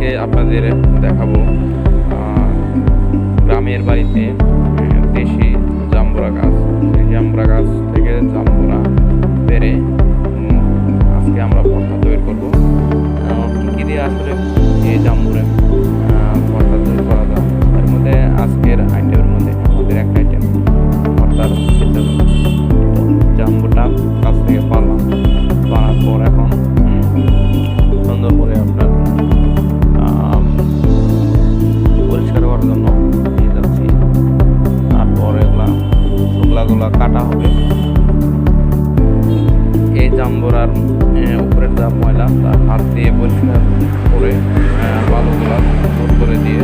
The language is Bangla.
আজকে আপনাদের দেখাবো গ্রামের বাড়িতে দেশি জাম্বুরা গাছ। সেই জাম্বুরা গাছ থেকে জাম্বুরা পেরে আজকে আমরা ভর্তা তৈরি করবো। কী দিয়ে আসলে এই জাম্বুরে ভর্তা তৈরি করা যায়, এর মধ্যে আজকের আইটেমের মধ্যে আমাদের একটা আইটেম ভর্তার জাম্বুটা গাছ থেকে পারলাম, পাড়ার পর এখন সুন্দর করে আপনার পরিষ্কার করার জন্য নিয়ে যাচ্ছি। তারপর শুকলাগুলা কাটা হবে। এই জাম্বুরার উপরের যা ময়লা তা হাত দিয়ে পরিষ্কার করে বালুগুলা দূর করে দিয়ে